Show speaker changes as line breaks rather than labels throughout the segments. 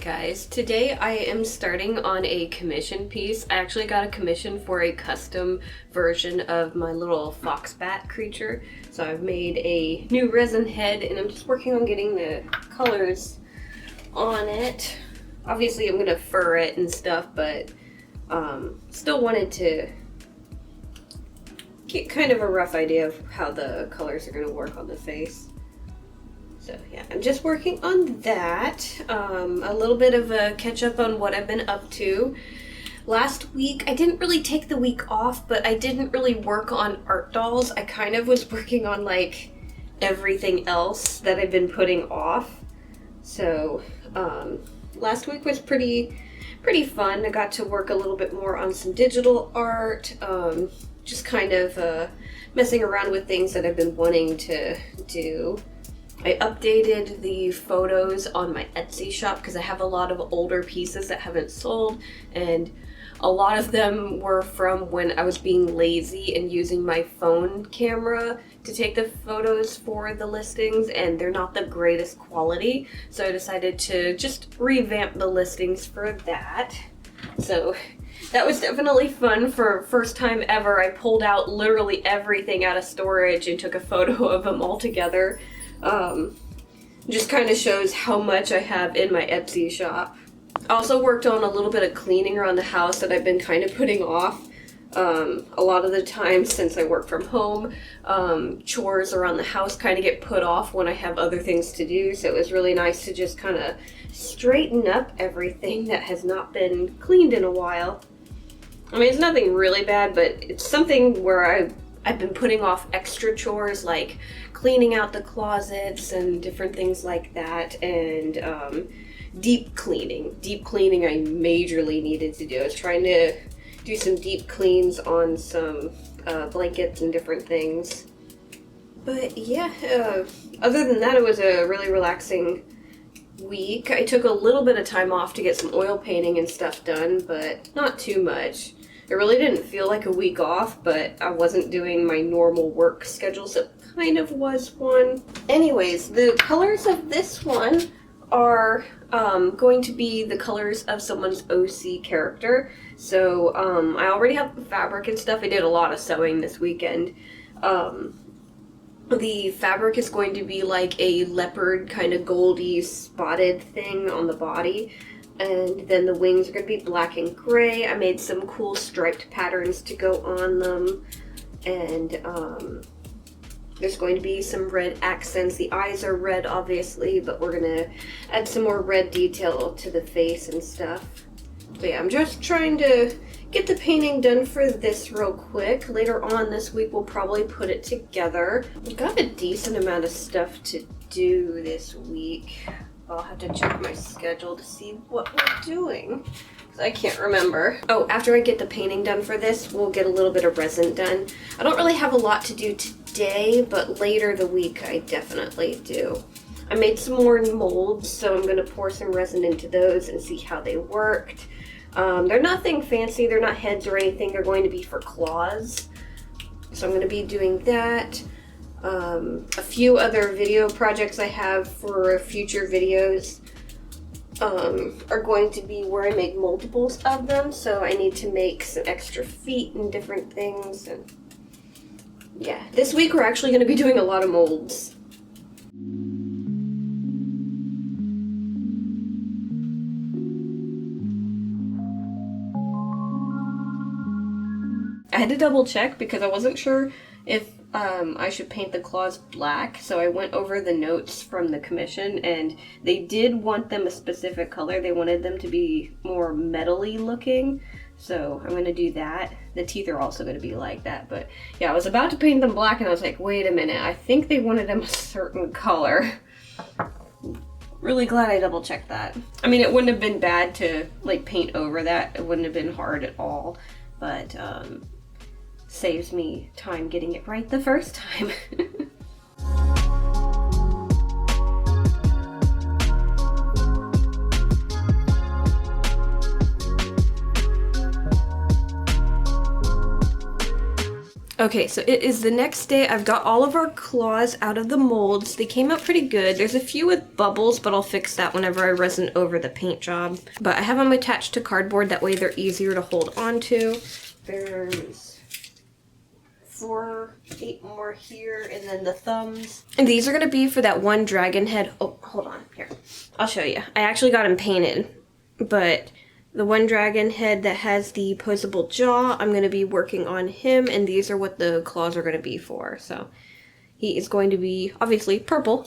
guys, today I am starting on a commission piece. I actually got a commission for a custom version of my little fox bat creature. So I've made a new resin head and I'm just working on getting the colors on it. Obviously I'm gonna fur it and stuff, but still wanted to get kind of a rough idea of how the colors are gonna work on the face. So yeah, I'm just working on that. A little bit of a catch up on what I've been up to. Last week, I didn't really take the week off, but I didn't really work on art dolls. I kind of was working on like everything else that I've been putting off. So last week was pretty fun. I got to work a little bit more on some digital art, just kind of messing around with things that I've been wanting to do. I updated the photos on my Etsy shop because I have a lot of older pieces that haven't sold, and a lot of them were from when I was being lazy and using my phone camera to take the photos for the listings, and they're not the greatest quality, so I decided to just revamp the listings for that. So that was definitely fun. For first time ever, I pulled out literally everything out of storage and took a photo of them all together. Just kind of shows how much I have in my Etsy shop. I also worked on a little bit of cleaning around the house that I've been kind of putting off. A lot of the time since I work from home, chores around the house kind of get put off when I have other things to do, so it was really nice to just kind of straighten up everything that has not been cleaned in a while. I mean, it's nothing really bad, but it's something where I've been putting off extra chores like cleaning out the closets and different things like that, and deep cleaning. Deep cleaning I majorly needed to do. I was trying to do some deep cleans on some blankets and different things. But yeah, other than that, it was a really relaxing week. I took a little bit of time off to get some oil painting and stuff done, but not too much. It really didn't feel like a week off, but I wasn't doing my normal work schedule, so it kind of was one. Anyways, the colors of this one are going to be the colors of someone's OC character. So I already have the fabric and stuff. I did a lot of sewing this weekend. The fabric is going to be like a leopard kind of goldy spotted thing on the body. And then the wings are going to be black and gray. I made some cool striped patterns to go on them. And there's going to be some red accents. The eyes are red, obviously, but we're going to add some more red detail to the face and stuff. So yeah, I'm just trying to get the painting done for this real quick. Later on this week, we'll probably put it together. We've got a decent amount of stuff to do this week. I'll have to check my schedule to see what we're doing, because I can't remember. Oh, after I get the painting done for this, we'll get a little bit of resin done. I don't really have a lot to do today, but later the week I definitely do. I made some more molds, so I'm going to pour some resin into those and see how they worked. They're nothing fancy, they're not heads or anything, they're going to be for claws. So I'm going to be doing that. A few other video projects I have for future videos are going to be where I make multiples of them, so I need to make some extra feet and different things. And yeah, this week we're actually going to be doing a lot of molds. I had to double check because I wasn't sure if I should paint the claws black, so I went over the notes from the commission, and they did want them a specific color. They wanted them to be more metally looking, so I'm going to do that. The teeth are also going to be like that, but yeah, I was about to paint them black, and I was like, wait a minute, I think they wanted them a certain color. Really glad I double checked that. I mean, it wouldn't have been bad to like paint over that. It wouldn't have been hard at all, but saves me time getting it right the first time. Okay, so it is the next day. I've got all of our claws out of the molds. They came out pretty good. There's a few with bubbles, but I'll fix that whenever I resin over the paint job. But I have them attached to cardboard, that way they're easier to hold on to. There's 8 more here, and then the thumbs. And these are gonna be for that one dragon head. Oh, hold on, here. I'll show you. I actually got him painted, but the one dragon head that has the posable jaw, I'm going to be working on him, and these are what the claws are going to be for. So he is going to be, obviously, purple.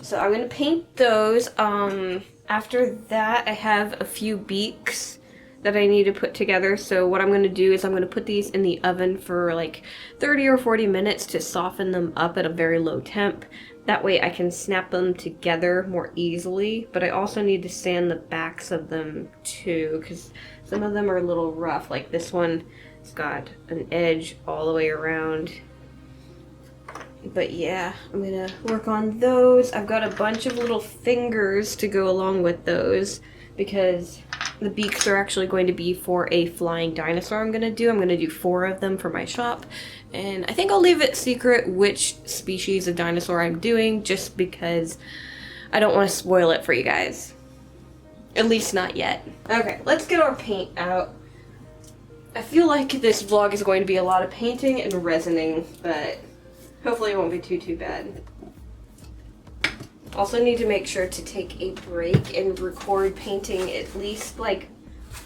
So I'm going to paint those. After that, I have a few beaks that I need to put together. So what I'm going to do is I'm going to put these in the oven for like 30 or 40 minutes to soften them up at a very low temp. That way I can snap them together more easily, but I also need to sand the backs of them too, because some of them are a little rough. Like this one has got an edge all the way around. But yeah, I'm gonna work on those. I've got a bunch of little fingers to go along with those, because the beaks are actually going to be for a flying dinosaur I'm gonna do 4 of them for my shop. And I think I'll leave it secret which species of dinosaur I'm doing, just because I don't want to spoil it for you guys. At least not yet. Okay, let's get our paint out. I feel like this vlog is going to be a lot of painting and resining, but hopefully it won't be too bad. Also need to make sure to take a break and record painting at least like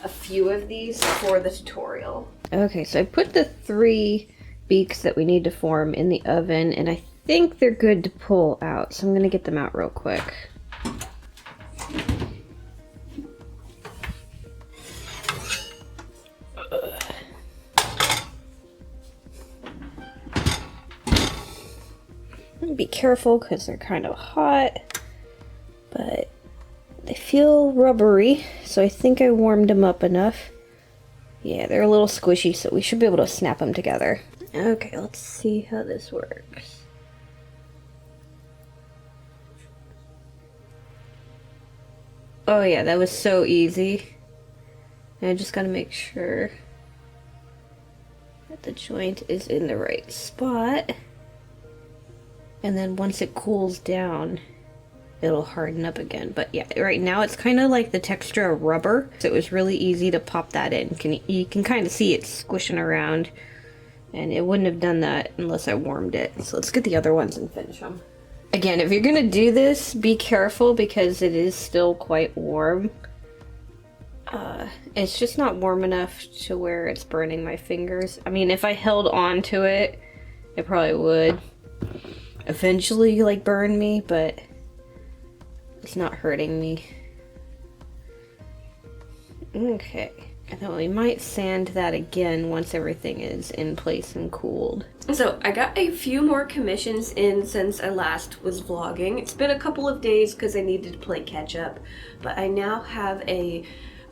a few of these for the tutorial. Okay, so I put the 3 beaks that we need to form in the oven, and I think they're good to pull out, so I'm gonna get them out real quick. Be careful because they're kind of hot, but they feel rubbery, so I think I warmed them up enough. Yeah, they're a little squishy, so we should be able to snap them together. Okay, let's see how this works. Oh yeah, that was so easy. And I just gotta make sure that the joint is in the right spot. And then once it cools down, it'll harden up again. But yeah, right now it's kind of like the texture of rubber, so it was really easy to pop that in. You can kind of see it squishing around, and it wouldn't have done that unless I warmed it. So let's get the other ones and finish them. Again, if you're gonna do this, be careful because it is still quite warm. It's just not warm enough to where it's burning my fingers. I mean, if I held on to it, it probably would eventually like burn me, but it's not hurting me. Okay, and then we might sand that again once everything is in place and cooled. So I got a few more commissions in since I last was vlogging. It's been a couple of days because I needed to play catch up, but I now have a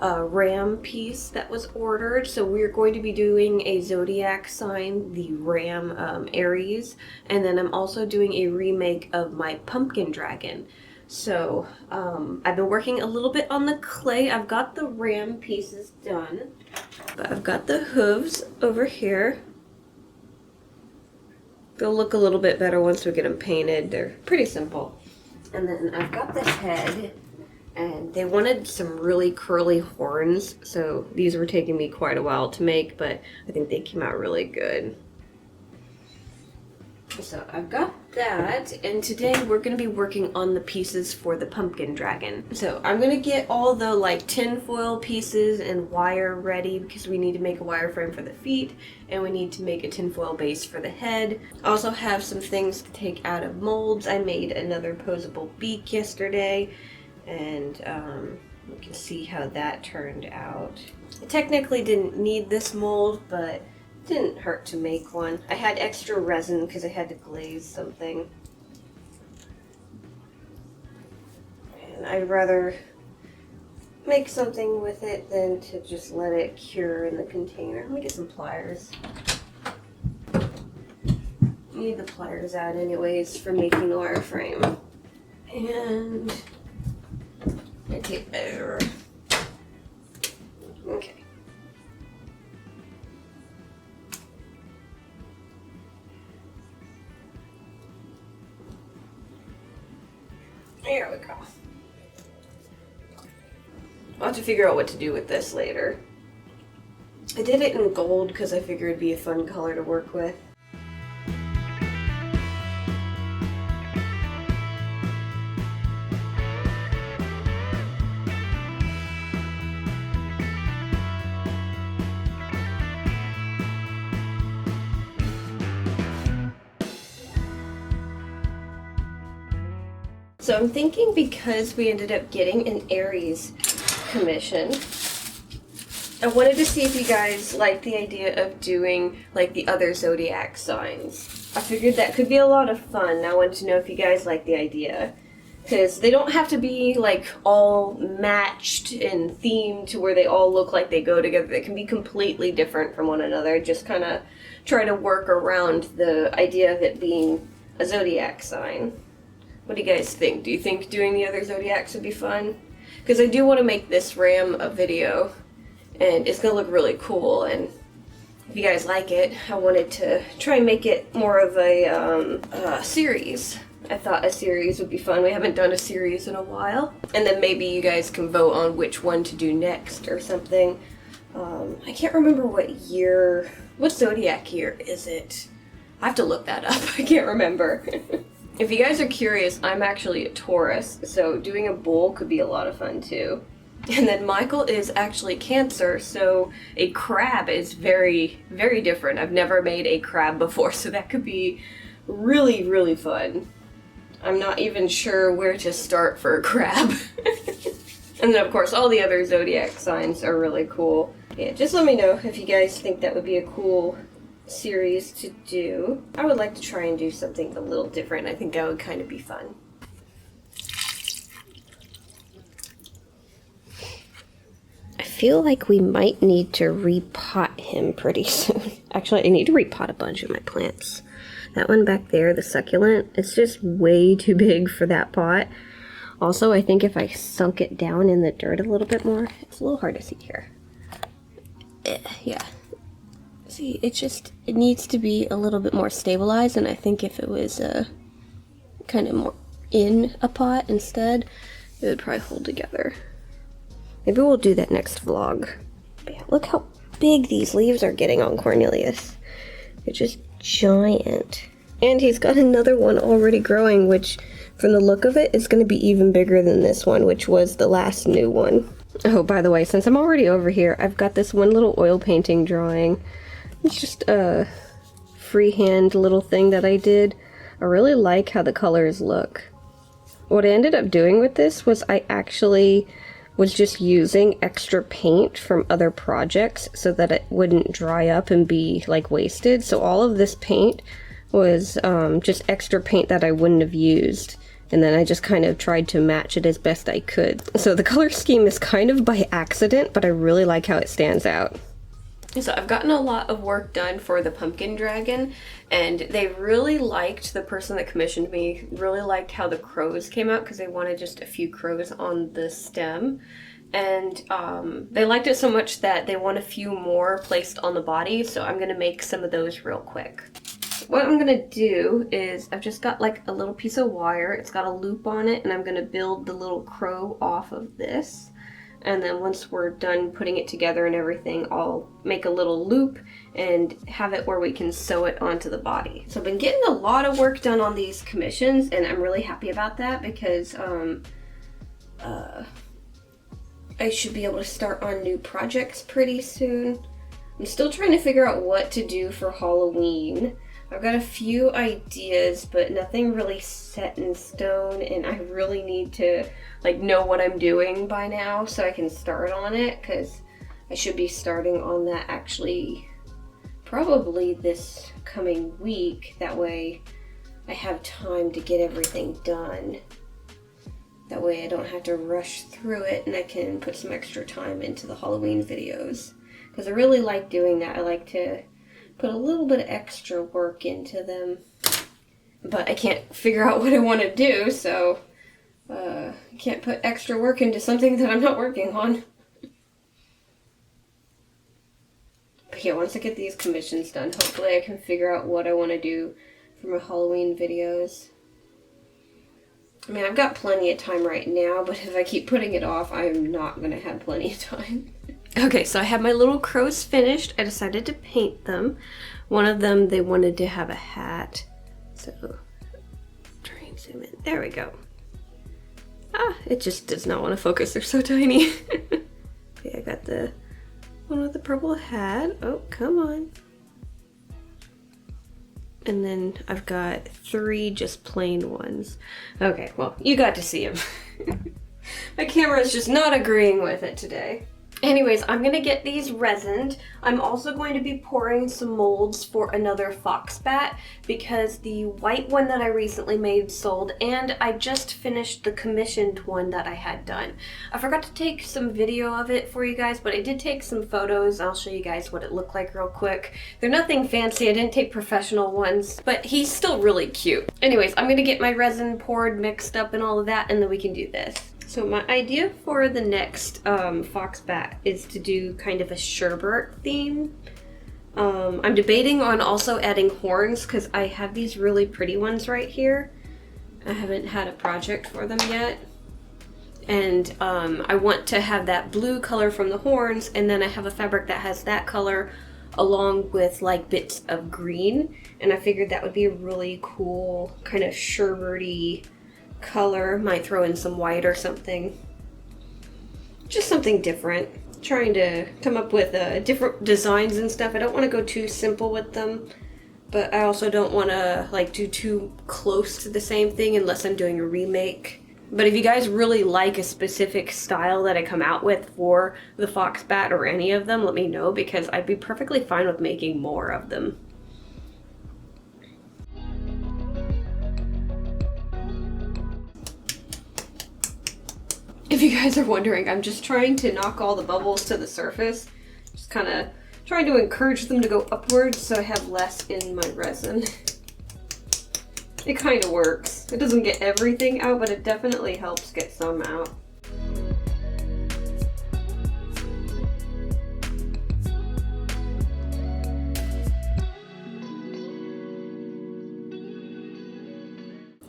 ram piece that was ordered. So we're going to be doing a zodiac sign, the ram Aries, and then I'm also doing a remake of my pumpkin dragon. So I've been working a little bit on the clay. I've got the ram pieces done, but I've got the hooves over here. They'll look a little bit better once we get them painted. They're pretty simple. And then I've got the head. And they wanted some really curly horns, so these were taking me quite a while to make, but I think they came out really good. So I've got that, and today we're going to be working on the pieces for the pumpkin dragon. So I'm going to get all the like tinfoil pieces and wire ready because we need to make a wireframe for the feet, and we need to make a tinfoil base for the head. I also have some things to take out of molds. I made another posable beak yesterday, and you can see how that turned out. I technically didn't need this mold, but it didn't hurt to make one. I had extra resin because I had to glaze something. And I'd rather make something with it than to just let it cure in the container. Let me get some pliers. Need the pliers out anyways for making the wireframe. And a tape measure. Okay. There we go. I'll have to figure out what to do with this later. I did it in gold because I figured it'd be a fun color to work with. So I'm thinking because we ended up getting an Aries commission, I wanted to see if you guys like the idea of doing like the other zodiac signs. I figured that could be a lot of fun. I wanted to know if you guys like the idea. Because they don't have to be like all matched and themed to where they all look like they go together. They can be completely different from one another. Just kind of try to work around the idea of it being a zodiac sign. What do you guys think? Do you think doing the other zodiacs would be fun? Because I do want to make this ram a video, and it's going to look really cool, and if you guys like it, I wanted to try and make it more of a series. I thought a series would be fun. We haven't done a series in a while. And then maybe you guys can vote on which one to do next or something. I can't remember what zodiac year is it? I have to look that up. I can't remember. If you guys are curious, I'm actually a Taurus, so doing a bull could be a lot of fun too. And then Michael is actually Cancer, so a crab is very, very different. I've never made a crab before, so that could be really, really fun. I'm not even sure where to start for a crab. And then of course all the other zodiac signs are really cool. Yeah, just let me know if you guys think that would be a cool series to do. I would like to try and do something a little different. I think that would kind of be fun. I feel like we might need to repot him pretty soon. Actually, I need to repot a bunch of my plants. That one back there, the succulent, it's just way too big for that pot. Also, I think if I sunk it down in the dirt a little bit more, it's a little hard to see here. Yeah. See, it needs to be a little bit more stabilized, and I think if it was kind of more in a pot instead, it would probably hold together. Maybe we'll do that next vlog. But yeah, look how big these leaves are getting on Cornelius. They're just giant. And he's got another one already growing, which from the look of it is going to be even bigger than this one, which was the last new one. Oh, by the way, since I'm already over here, I've got this one little oil painting drawing. It's just a freehand little thing that I did. I really like how the colors look. What I ended up doing with this was I actually was just using extra paint from other projects so that it wouldn't dry up and be like wasted. So all of this paint was just extra paint that I wouldn't have used. And then I just kind of tried to match it as best I could. So the color scheme is kind of by accident, but I really like how it stands out. So I've gotten a lot of work done for the pumpkin dragon, and they really liked, the person that commissioned me really liked how the crows came out, because they wanted just a few crows on the stem. And they liked it so much that they want a few more placed on the body, so I'm going to make some of those real quick. What I'm going to do is, I've just got like a little piece of wire, it's got a loop on it, and I'm going to build the little crow off of this. And then once we're done putting it together and everything, I'll make a little loop and have it where we can sew it onto the body. So I've been getting a lot of work done on these commissions, and I'm really happy about that because I should be able to start on new projects pretty soon. I'm still trying to figure out what to do for Halloween. I've got a few ideas, but nothing really set in stone, and I really need to like know what I'm doing by now so I can start on it, because I should be starting on that actually probably this coming week. That way I have time to get everything done. That way I don't have to rush through it, and I can put some extra time into the Halloween videos, because I really like doing that. I like to put a little bit of extra work into them, but I can't figure out what I want to do, so I can't put extra work into something that I'm not working on. But yeah, once I get these commissions done, hopefully I can figure out what I want to do for my Halloween videos. I mean, I've got plenty of time right now, but if I keep putting it off, I'm not gonna have plenty of time. Okay, so I have my little crows finished. I decided to paint them. One of them, they wanted to have a hat. So, try and zoom in. There we go. Ah, it just does not want to focus. They're so tiny. Okay, I got the one with the purple hat. Oh, come on. And then I've got 3 just plain ones. Okay, well, you got to see them. My camera is just not agreeing with it today. Anyways, I'm gonna get these resined. I'm also going to be pouring some molds for another fox bat because the white one that I recently made sold, and I just finished the commissioned one that I had done. I forgot to take some video of it for you guys, but I did take some photos. I'll show you guys what it looked like real quick. They're nothing fancy. I didn't take professional ones, but he's still really cute. Anyways, I'm gonna get my resin poured, mixed up, and all of that, and then we can do this. So my idea for the next fox bat is to do kind of a sherbet theme. I'm debating on also adding horns because I have these really pretty ones right here. I haven't had a project for them yet. And I want to have that blue color from the horns, and then I have a fabric that has that color along with like bits of green. And I figured that would be a really cool kind of sherbety color. Might throw in some white or something. Just something different. Trying to come up with different designs and stuff. I don't want to go too simple with them, but I also don't want to like do too close to the same thing unless I'm doing a remake. But if you guys really like a specific style that I come out with for the fox bat or any of them, let me know because I'd be perfectly fine with making more of them. If you guys are wondering, I'm just trying to knock all the bubbles to the surface. Just kind of trying to encourage them to go upwards so I have less in my resin. It kind of works. It doesn't get everything out, but it definitely helps get some out.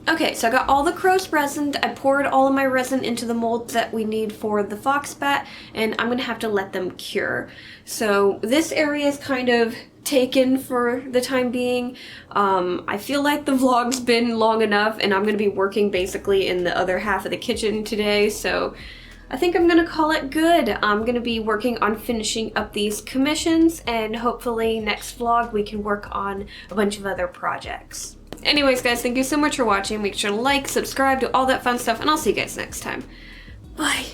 Okay, so I got all the crows resined. I poured all of my resin into the molds that we need for the fox bat, and I'm gonna have to let them cure. So this area is kind of taken for the time being. I feel like the vlog's been long enough, and I'm gonna be working basically in the other half of the kitchen today, so I think I'm gonna call it good. I'm gonna be working on finishing up these commissions, and hopefully next vlog we can work on a bunch of other projects. Anyways, guys, thank you so much for watching. Make sure to like, subscribe, do all that fun stuff, and I'll see you guys next time. Bye!